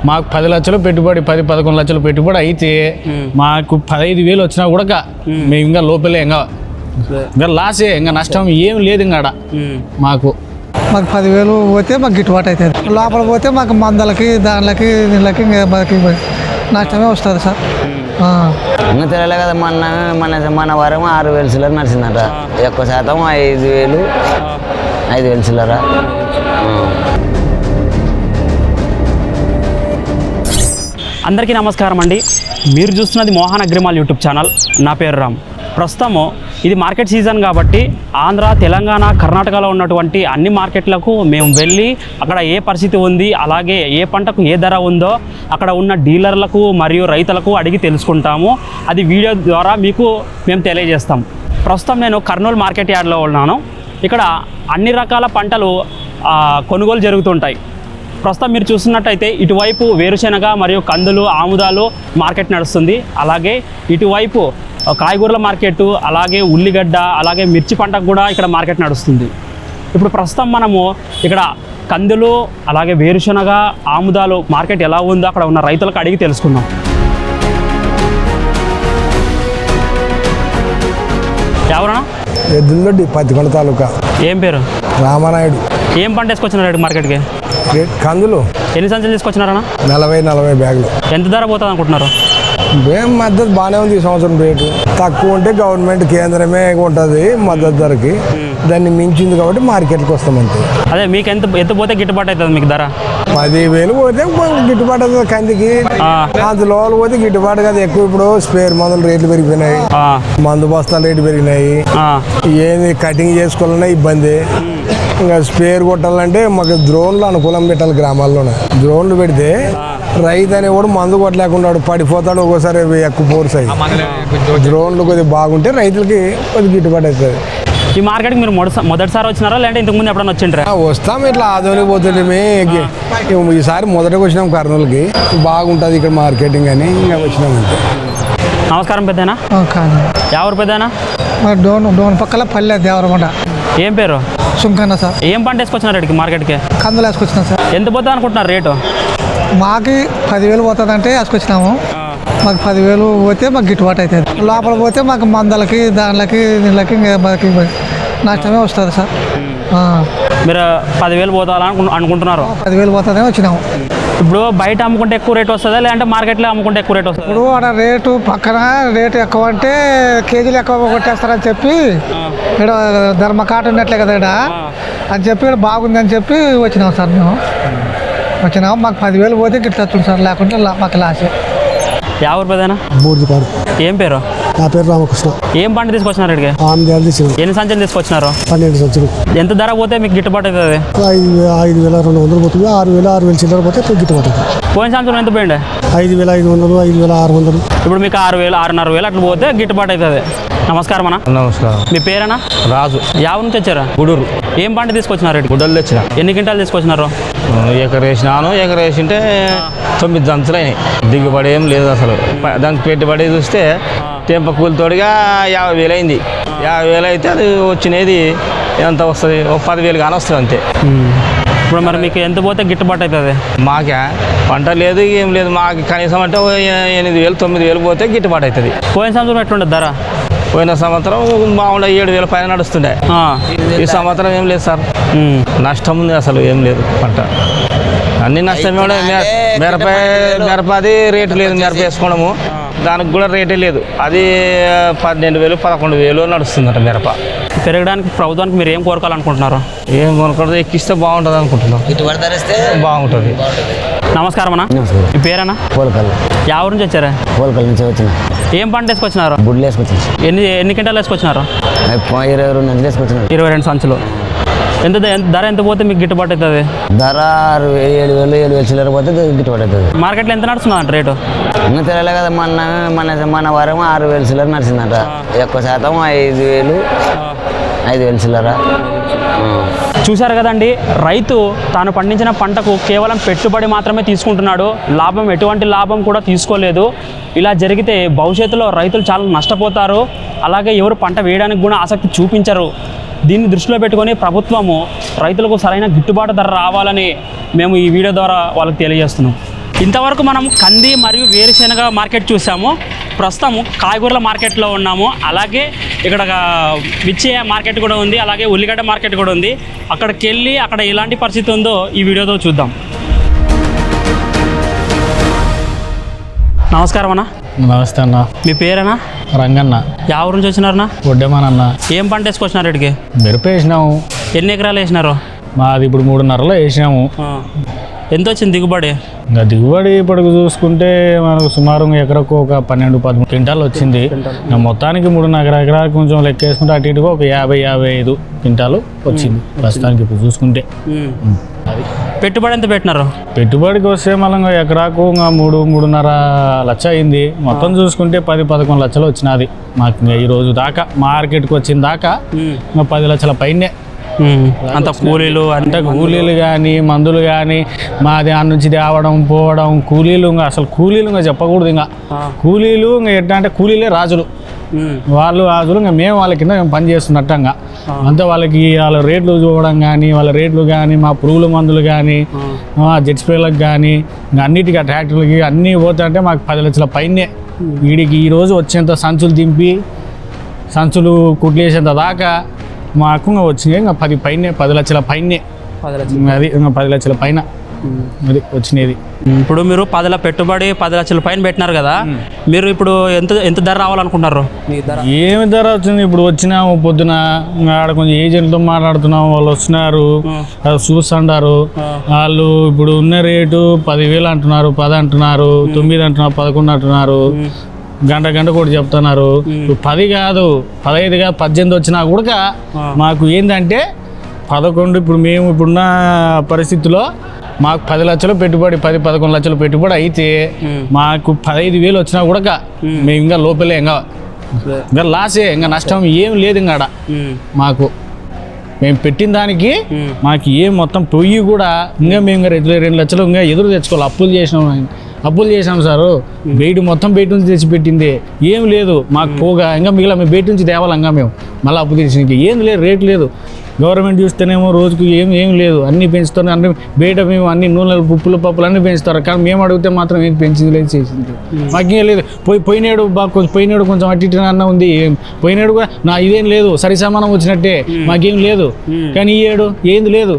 మాకు 10 లక్షలు పెట్టుబడి 10-11 లక్షలు పెట్టుబడి అయితే మాకు 15,000 వచ్చినా కూడా మేము ఇంకా లోపలే ఇంకా లాసే, ఇంకా నష్టం ఏం లేదు ఇంకా మాకు 10,000 పోతే మాకు గిట్టుబాటు అవుతుంది. లోపల పోతే మాకు మందలకి దానిలకి దీనికి మాకు నష్టమే వస్తుంది సార్. ఇంకా తెలియలే కదా, మన వారం 6,000 చిల్లర నడిచిందట. ఎక్కువ శాతం 5,000 చిల్లర. అందరికీ నమస్కారం అండి. మీరు చూస్తున్నది మోహన్ అగ్రిమాల్ యూట్యూబ్ ఛానల్. నా పేరు రామ్. ప్రస్తుతము ఇది మార్కెట్ సీజన్ కాబట్టి ఆంధ్ర, తెలంగాణ, కర్ణాటకలో ఉన్నటువంటి అన్ని మార్కెట్లకు మేము వెళ్ళి అక్కడ ఏ పరిస్థితి ఉంది, అలాగే ఏ పంటకు ఏ ధర ఉందో అక్కడ ఉన్న డీలర్లకు మరియు రైతులకు అడిగి తెలుసుకుంటాము. అది వీడియో ద్వారా మీకు మేము తెలియజేస్తాం. ప్రస్తుతం నేను కర్నూలు మార్కెట్ యార్డ్లో ఉన్నాను. ఇక్కడ అన్ని రకాల పంటలు కొనుగోలు జరుగుతుంటాయి. ప్రస్తుతం మీరు చూస్తున్నట్టయితే ఇటువైపు వేరుశెనగ మరియు కందులు, ఆముదాలు మార్కెట్ నడుస్తుంది. అలాగే ఇటువైపు కాయగూరల మార్కెట్, అలాగే ఉల్లిగడ్డ, అలాగే మిర్చి పంటకు కూడా ఇక్కడ మార్కెట్ నడుస్తుంది. ఇప్పుడు ప్రస్తుతం మనము ఇక్కడ కందులు, అలాగే వేరుశెనగ, ఆముదాలు మార్కెట్ ఎలా ఉందో అక్కడ ఉన్న రైతులకు అడిగి తెలుసుకుందాం. ఎవరన్నా? ఎద్దులదొడ్డి, పత్తికొండ తాలూకా. ఏం పేరు? రామానాయుడు. ఏం పంట వేసుకొచ్చినారు మార్కెట్కి? కందులు. ఎన్ని సంచులు తీసుకొచ్చినారన్నా? 40 బ్యాగులు. ఎంత ధర పోతుంది అనుకుంటున్నారు? ఏం మద్దతు బాగానే ఉంది. ఈ సంవత్సరం రేటు తక్కువ ఉంటే గవర్నమెంట్ కేంద్రమే ఉంటుంది మద్దతు ధరకి. దాన్ని మించింది కాబట్టి మార్కెట్కి వస్తామంతే. అదే మీకు ఎంత పోతే గిట్టుబాటు అవుతుంది మీకు ధర? 10,000 పోతే గిట్టుబాటు అవుతుంది కందికి. అందులో పోతే గిట్టుబాటు కదా. ఎక్కువ ఇప్పుడు స్పేర్ మందులు రేట్లు పెరిగిపోయినాయి, మందు బస్తాలు రేట్లు పెరిగినాయి. ఏది కటింగ్ చేసుకోవాలన్నా ఇబ్బంది. ఇంకా స్పేర్ కొట్టాలంటే మాకు డ్రోన్లు అనుకూలం పెట్టాలి. గ్రామాల్లోనే డ్రోన్లు పెడితే రైతు అనేవాడు మందు కొట్టలేకుండా పడిపోతాడు. ఒక్కోసారి ఎక్కువ ఫోర్స్ అయ్యి డ్రోన్లు కొద్దిగా బాగుంటే రైతులకి కొద్దిగా గిట్టుబాటు అవుతుంది. ఈ మార్కెట్కి మీరు మొదటిసారి వచ్చినారా లేదంటే ఇంతకుముందు ఎప్పుడైనా వచ్చింటారా? వస్తాం ఇట్లా ఆదోనికి పోతుంటే. ఈసారి మొదటగా వచ్చినాం కర్నూలుకి. బాగుంటుంది ఇక్కడ మార్కెటింగ్ అని ఇంకా వచ్చినాం అంతే. నమస్కారం పెద్దనా. ఎవరు పెద్దనా? డోన్ పక్కల పల్లె దేవరమంట. ఏం పేరు? సుంకన్న సార్. ఏం పంట వేసుకొచ్చినారు ఇక్కడికి మార్కెట్కి? కందులు వేసుకొచ్చినా సార్. ఎంత పోతా అనుకుంటున్నారు రేటు? మాకు 10,000 పోతుందంటే వేసుకొచ్చినాము. మాకు 10,000 పోతే మాకు గిట్టుబాటు అవుతుంది. లోపల పోతే మాకు మందలకి దానిలకి దీనికి మాకు నష్టమే వస్తుంది సార్. మీరు 10,000 పోతాలని అనుకుంటున్నారు? 10,000 పోతుందని వచ్చినాము. ఇప్పుడు బయట అమ్ముకుంటే ఎక్కువ రేట్ వస్తుందా లేదంటే మార్కెట్లో అమ్ముకుంటే ఎక్కువ రేట్ వస్తుంది? ఇప్పుడు ఆడ రేటు పక్కన రేటు ఎక్కువ అంటే కేజీలు ఎక్కువ కొట్టేస్తారని చెప్పి ఇక్కడ ధర్మకాట ఉన్నట్లే కదా ఇక్కడ అని చెప్పి ఇక్కడ బాగుందని చెప్పి వచ్చినాం సార్. మేము వచ్చినాము. మాకు 10,000 పోతే గిట్టచ్చు సార్, లేకుంటే మాకు లాసే. ఎవరు పెద్దనా? బూర్దిపాడు. ఏం పేరు? నా పేరు రామకృష్ణ. ఏం పంట తీసుకొచ్చినారు ఇక్కడికి? ఎన్ని సంచులు తీసుకొచ్చినారు? 12 సంచులు. ఎంత ధర పోతే మీకు గిట్టుబాటు అవుతుంది? 5,200 పోతుంది. 6,000 చిల్లర పోతే గిట్టుబాటు అవుతుంది. పోయిన సంవత్సరం ఎంత పోయిండే? 5,500, 5,600. ఇప్పుడు మీకు 6,000, 6,500 అట్లా పోతే గిట్టుబాటు అవుతుంది. నమస్కారం అన్న. నమస్కారం. మీ పేరేనా? రాజు. యావ నుంచి వచ్చారా? గుడూరు. ఏం పంట తీసుకొచ్చినారు? గుడ్డలు తెచ్చిన. ఎన్ని క్వింటాలు తీసుకొచ్చినారు? ఎకరేసినాను. ఎకరేసింటే 9 సంచులు అయినాయి. దిగుబడి ఏం లేదు అసలు. దానికి పెట్టుబడి చూస్తే తెంప కూలితోడిగా 50,000 అయింది. 50,000 అయితే అది వచ్చినది ఎంత వస్తుంది? 10,000 కానీ వస్తుంది అంతే. ఇప్పుడు మరి మీకు ఎంత పోతే గిట్టుబాటు అవుతుంది? మాకే పంట లేదు, ఏం లేదు. మాకు కనీసం అంటే 8,000, 9,000 పోతే గిట్టుబాటు అవుతుంది. పోయిన సంవత్సరం ఎట్లుండే ధర? పోయిన సంవత్సరం బాగుండే 7,000 పైన నడుస్తుండే. ఈ సంవత్సరం ఏం లేదు సార్, నష్టం ఉంది. అసలు ఏం లేదు పంట, అన్ని నష్టమే. మిరపది రేటు లేదు. మిరప వేసుకోవడము దానికి కూడా రేటే లేదు. అది 12,000, 11,000 నడుస్తుందట మిరప. పెరగడానికి ప్రభుత్వానికి మీరు ఏం కోరుకోవాలనుకుంటున్నారు? ఏం కొనుక్కోవడం ఎక్కిస్తే బాగుంటుంది అనుకుంటున్నాం. బాగుంటుంది. నమస్కారం అన్న. మీ పేరేనా? పోలకల్. ఎవరి నుంచి వచ్చారా? పోలకల్ నుంచి వచ్చిన. ఏం పంట వేసుకొచ్చినారు? బుడ్లు వేసుకొచ్చిన. ఎన్ని క్వింటాలు వేసుకొచ్చినారు? 22 నుంచి వేసుకొచ్చిన. 22 సంచులు. ఎంత ధర ఎంత పోతే మీకు గిట్టుబాటు అవుతుంది? ధర 7,000 చిల్లర పోతే గిట్టుబాటు అవుతుంది. మార్కెట్లో ఎంత నడుస్తుందంట రేటు? ఇంకా తెలియలే కదా. మన వారం 6,000 చిల్లర నడిచిందట. ఎక్కువ శాతం 5,000 చిల్లర. చూశారు కదండి, రైతు తాను పండించిన పంటకు కేవలం పెట్టుబడి మాత్రమే తీసుకుంటున్నాడు. ఎటువంటి లాభం కూడా తీసుకోలేదు. ఇలా జరిగితే భవిష్యత్తులో రైతులు చాలా నష్టపోతారు. అలాగే ఎవరు పంట వేయడానికి కూడా ఆసక్తి చూపించరు. దీన్ని దృష్టిలో పెట్టుకొని ప్రభుత్వము రైతులకు సరైన గిట్టుబాటు ధర రావాలని మేము ఈ వీడియో ద్వారా వాళ్ళకి తెలియజేస్తున్నాం. ఇంతవరకు మనం కంది మరియు వేరుశెనగ మార్కెట్ చూసాము. ప్రస్తుతం కాయగూరల మార్కెట్లో ఉన్నాము. అలాగే ఇక్కడ మిర్చి మార్కెట్ కూడా ఉంది, అలాగే ఉల్లిగడ్డ మార్కెట్ కూడా ఉంది. అక్కడికి వెళ్ళి అక్కడ ఎలాంటి పరిస్థితి ఉందో ఈ వీడియోతో చూద్దాం. నమస్కారం అన్న. నమస్తే అన్న. మీ పేరేనా? రంగన్న. యా ఊరు నుంచి వచ్చినారన్నా? వడ్డేమానన్న. ఏం పంట వేసుకొచ్చినారు ఇక్కడికి? మిరప వేసినాము. ఎన్ని ఎకరాలు వేసినారు? మాది ఇప్పుడు 3.5లో వేసినాము. ఎంత వచ్చింది దిగుబడి? ఇంకా దిగుబడి ఇప్పటికి చూసుకుంటే మనకు సుమారు ఎకరకు ఒక 12-13 క్వింటాలు వచ్చింది. ఇంకా మొత్తానికి 3.5 ఎకరాలు కొంచెం లెక్క వేసుకుంటే అటు ఇటుగా ఒక 50-55 క్వింటాలు వచ్చింది ప్రస్తుతానికి ఇప్పుడు చూసుకుంటే. అది పెట్టుబడి ఎంత పెట్టినారు? పెట్టుబడికి వస్తే మళ్ళీ ఎకరాకు ఇంకా 3-3.5 లక్ష అయింది. మొత్తం చూసుకుంటే 10-11 లక్షలు వచ్చినది మాకు. ఇంకా ఈ రోజు దాకా మార్కెట్కి వచ్చిన దాకా ఇంకా 10 లక్షల పైనే. అంత కూలీలు అంటే కూలీలు కానీ మందులు కానీ మాది ఆ నుంచి తేవడం పోవడం కూలీలు ఇంకా అసలు కూలీలు ఇంకా చెప్పకూడదు. ఇంకా కూలీలు ఇంకా ఎట్లా అంటే కూలీలే రాజులు, వాళ్ళు రాజులు. ఇంకా మేము వాళ్ళ కింద మేము పని చేస్తున్నట్టంగా అంతే. వాళ్ళకి వాళ్ళ రేట్లు చూడడం కానీ వాళ్ళ రేట్లు కానీ మా పురుగుల మందులు కానీ జెట్ స్ప్రేలకు కానీ ఇంకా అన్నిటికీ ట్రాక్టర్లకి అన్నీ పోతాయంటే మాకు 10 లక్షల పైనే. వీడికి ఈరోజు వచ్చేంత సంచులు దింపి సంచులు కుట్లేసేంత దాకా మాకు ఇంకా వచ్చినాయి ఇంకా 10 లక్షల పైనే. అది ఇంకా 10 లక్షల పైన అది వచ్చినది. ఇప్పుడు మీరు పెట్టుబడి 10 లక్షల పైన పెట్టినారు కదా, మీరు ఇప్పుడు ఎంత ధర రావాలనుకుంటున్నారు? ఏమి ధర వచ్చింది? ఇప్పుడు వచ్చినాము పొద్దున ఆడ కొంచెం ఏజెంట్తో మాట్లాడుతున్నాము, వాళ్ళు వస్తున్నారు అది చూస్తుంటారు. వాళ్ళు ఇప్పుడు ఉన్న రేటు 10,000 అంటున్నారు, 10 అంటున్నారు, 9 అంటున్నారు, 11 అంటున్నారు. గంట కూడా చెప్తున్నారు. 10 కాదు 15 కాదు 18 వచ్చినా కూడా మాకు ఏంటంటే 11. ఇప్పుడు మేము ఇప్పుడున్న పరిస్థితిలో మాకు 10 లక్షలు పెట్టుబడి 10-11 లక్షలు పెట్టుబడి అయితే మాకు 15,000 వచ్చినా కూడా మేము ఇంకా లోపలే ఇంకా లాసే, ఇంకా నష్టం ఏం లేదు. ఇంకా మాకు మేము పెట్టిన దానికి మాకు ఏం మొత్తం పొయ్యి కూడా ఇంకా మేము ఇంకా 2 లక్షలు ఇంకా ఎదురు తెచ్చుకోవాలి. అప్పులు చేసాం సారు. బయట మొత్తం బయట నుంచి తెచ్చి పెట్టింది ఏం లేదు మాకు. పోగా ఇంకా మిగిలిన మేము బయట నుంచి తేవాలి. ఇంకా మేము మళ్ళీ అప్పు తెచ్చి ఏం లేదు, రేటు లేదు. గవర్నమెంట్ చూస్తేనేమో రోజుకి ఏం లేదు, అన్నీ పెంచుతారు. అన్ని బయట మేము అన్ని నూనెలు ఉప్పులు పప్పులు అన్నీ పెంచుతారు. కానీ మేము అడిగితే మాత్రం ఏం పెంచింది లేదు, చేసింది మాకేం లేదు. పోయినాడు పోయినాడు కొంచెం అటు ఇటు అన్న ఉంది. పోయినాడు కూడా ఇదేం లేదు, సరి సమానం వచ్చినట్టే మాకేం లేదు. కానీ ఈ ఏడు ఏంది లేదు,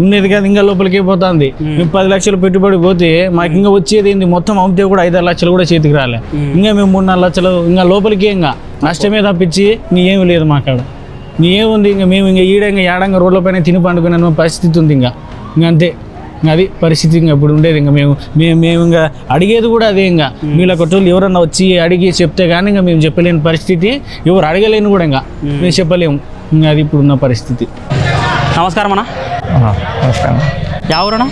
ఉన్నది కాదు ఇంకా లోపలికి పోతుంది. మేము 10 లక్షలు పెట్టుబడి పోతే మాకు ఇంకా వచ్చేది ఏంది? మొత్తం అమ్మితే కూడా 5-6 లక్షలు కూడా చేతికి రాలే. ఇంకా మేము 3-4 లక్షలు ఇంకా లోపలికి ఇంకా నష్టమే తప్పించి ఏమి లేదు మాకాడ. ఏముంది? ఇంకా మేము ఇంకా ఏడంగా రోడ్ల పైన తిని పండుకున్న పరిస్థితి ఉంది. ఇంకా అంతే. అది పరిస్థితి ఇంకా ఇప్పుడు ఉండేది. ఇంకా మేము ఇంకా అడిగేది కూడా అదే. ఇంకా మీలో కొట్టోళ్ళు ఎవరన్నా వచ్చి అడిగి చెప్తే కానీ ఇంకా మేము చెప్పలేని పరిస్థితి, ఎవరు అడగలేని కూడా ఇంకా మేము చెప్పలేము. ఇంకా అది ఇప్పుడున్న పరిస్థితి. నమస్కారం అన్న. నమస్కారం. ఎవరన్నా?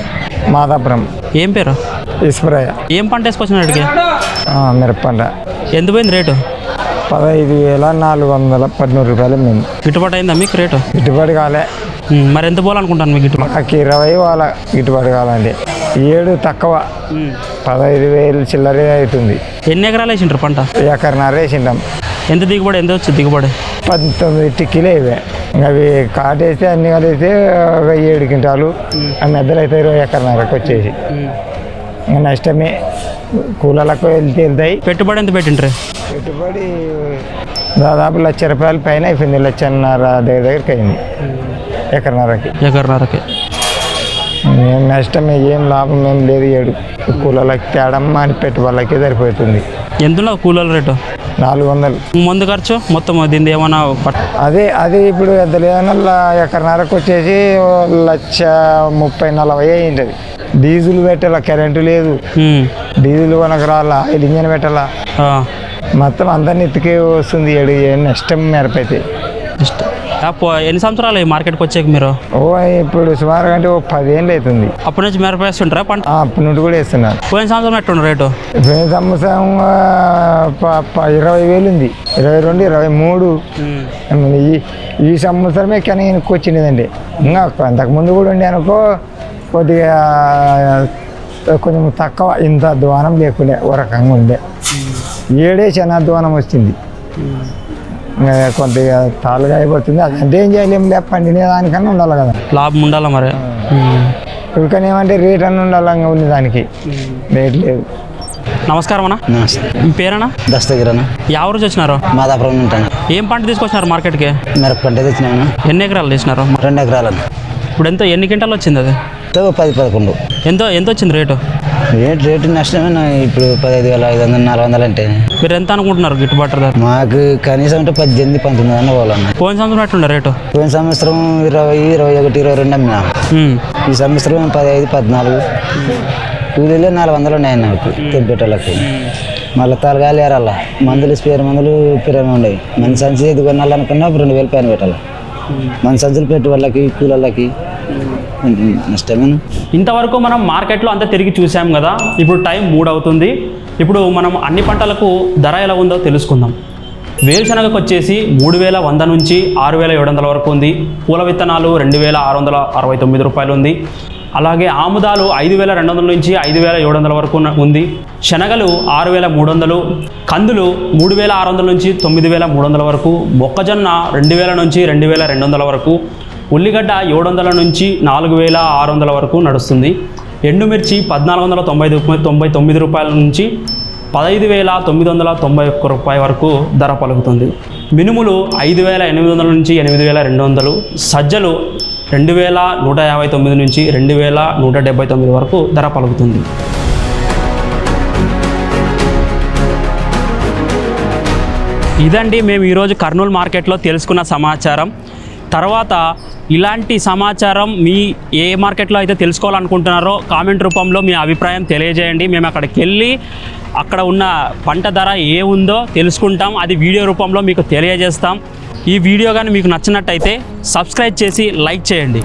మాదాపురం. ఏం పేరు? ఈశ్వరయ్య. ఏం పంట వేసుకొచ్చినారు ఇక్కడికి? మిరప పంట. ఎంత పోయింది రేటు? 15,413 రూపాయలు. మేము గిట్టుబాటు అయిందా మీకు రేటు? గిట్టుబాటు కాలే. మరి ఎంత పోవాలనుకుంటాను మీకు గిట్టుబాటు? మాకు 20 వాళ్ళ గిట్టుబాటు కావాలండి. 7 తక్కువ 15,000 చిల్లరే అవుతుంది. ఎన్ని ఎకరాలు వేసింటారు పంట? 1.5 ఎకరాలు వేసింటాం. ఎంత దిగుబడి? ఎంత వచ్చింది దిగుబడి? 19 టిక్కీలే ఇవే. అవి కాటేస్తే అన్ని కలిస్తే ఒక 7 క్వింటాలు. ఆ మెద్దలు అయితే 20 ఎకరన్నరకు వచ్చేసి ఇంకా నష్టమే. కూలలకు వెళ్తాయి. పెట్టుబడి ఎంత పెట్టింటారు? పెట్టుబడి దాదాపు 1,00,000 రూపాయల పైన అయిపోయింది. 1,50,000 దగ్గరికి అయింది ఎకరన్నరకి. ఏం నష్టమే, ఏం లాభం ఏం లేదు. 7 కూలలకు తేడం అని పెట్టుబడులకే సరిపోతుంది. ఎంత కూలీల రేటు? 400. ముందు ఖర్చు మొత్తం దీన్ని ఏమన్నా? అదే ఇప్పుడు ఎంత లేదన్నా ఎకరన్నరకు వచ్చేసి 1,30,40 అయింటుంది. డీజిల్ పెట్టాలా, కరెంటు లేదు, డీజిల్ కొనకు రాలా, ఆయిల్ ఇంజన్ పెట్టాలా, మొత్తం అందరినీ ఎత్తుకే వస్తుంది. నష్టం మిరపైతే. ఎన్ని సంవత్సరాలు ఈ మార్కెట్కి వచ్చాక మీరు? ఇప్పుడు సుమారు అంటే 10 ఏళ్ళు అవుతుంది. అప్పటి నుంచి మిరప వేస్తుంటారా పంట? అప్పటి నుండి కూడా వేస్తున్నారు. పోయిన సంవత్సరం ఎట్టుండ్రు రేటు? పోయిన సంవత్సరం 20,000 ఉంది. 22, 23. ఈ సంవత్సరమే కానీ వచ్చిందండి. ఇంకా అంతకుముందు కూడా ఉండే అనుకో కొద్దిగా కొంచెం తక్కువ, ఇంత అధ్వానం లేకుండే, ఓ రకంగా ఉండే. 7 చాలా అధ్వానం వచ్చింది. కొద్దిగా తాలుగా అయిపోతుంది. అదంటే ఏం చేయలేము, పండిన దానికన్నా ఉండాలి కదా, లాభం ఉండాలి మరి. ఉడకని ఏమంటే రేట్ అని ఉండాలంగా ఉంది దానికి రేట్ లేదు. నమస్కారం అన్న, మీ పేరన్నా? దస్తగిరనా ఎవరు నుంచి వచ్చినారు? మాదాపురం ఉంటాను. ఏం పంట తీసుకొచ్చినారు మార్కెట్కి? మిరప పంట తెచ్చినాను. ఎన్ని ఎకరాలు తీసినారు? 2 ఎకరాలను. ఇప్పుడు ఎన్ని క్వింటాలు వచ్చింది అది? 10-11. ఎంత వచ్చింది రేటు? రేటు నష్టమే ఇప్పుడు 15,500 400 అంటే. మీరు ఎంత అనుకుంటున్నారు గిట్టుబాటు ధర? మాకు కనీసం అంటే 18-19 అన్న పోవాలన్న. పోయిన సంవత్సరం ఎట్లుండే రేటు? పోయిన సంవత్సరం 20, 21, 22 అమ్మినా. ఈ సంవత్సరం 15, 14. కూలీలో 400 ఉన్నాయన్న తెంపేటోళ్ళకి. మళ్ళీ తరగాలి ఏరాల మందులు స్పేర్ మందులు పిరమే ఉండేవి. మన సంచి ఎది కొనాలనుకున్నా 2,000 పైన పెట్టాలి. మన సంచులు పెట్టి వాళ్ళకి కూలళ్ళకి నష్టమే. ఇంతవరకు మనం మార్కెట్లో అంతా తిరిగి చూసాం కదా, ఇప్పుడు టైం 3 అవుతుంది. ఇప్పుడు మనం అన్ని పంటలకు ధర ఎలా ఉందో తెలుసుకుందాం. వేరుశనగకు వచ్చేసి 3,100 నుంచి 6,700 వరకు ఉంది. పూల విత్తనాలు 2,669 రూపాయలు ఉంది. అలాగే ఆముదాలు 5,200 నుంచి 5,700 వరకు ఉంది. శనగలు 6,300, కందులు 3,600 నుంచి 9,300 వరకు, మొక్కజొన్న 2,000 నుంచి 2,200 వరకు, ఉల్లిగడ్డ 700 నుంచి 4,600 వరకు నడుస్తుంది. ఎండుమిర్చి 1,499 రూపాయల నుంచి 15,991 రూపాయల వరకు ధర పలుకుతుంది. మినుములు 5,800 నుంచి 8,200, సజ్జలు 2,159 నుంచి 2,179 వరకు ధర పలుకుతుంది. ఇదండి మేము ఈరోజు కర్నూలు మార్కెట్లో తెలుసుకున్న సమాచారం. తర్వాత ఇలాంటి సమాచారం మీ ఏ మార్కెట్లో అయితే తెలుసుకోవాలనుకుంటున్నారో కామెంట్ రూపంలో మీ అభిప్రాయం తెలియజేయండి. మేము అక్కడికి వెళ్ళి అక్కడ ఉన్న పంట ధర ఏ ఉందో తెలుసుకుంటాం. అది వీడియో రూపంలో మీకు తెలియజేస్తాం. ఈ వీడియో కానీ మీకు నచ్చినట్టయితే సబ్స్క్రైబ్ చేసి లైక్ చేయండి.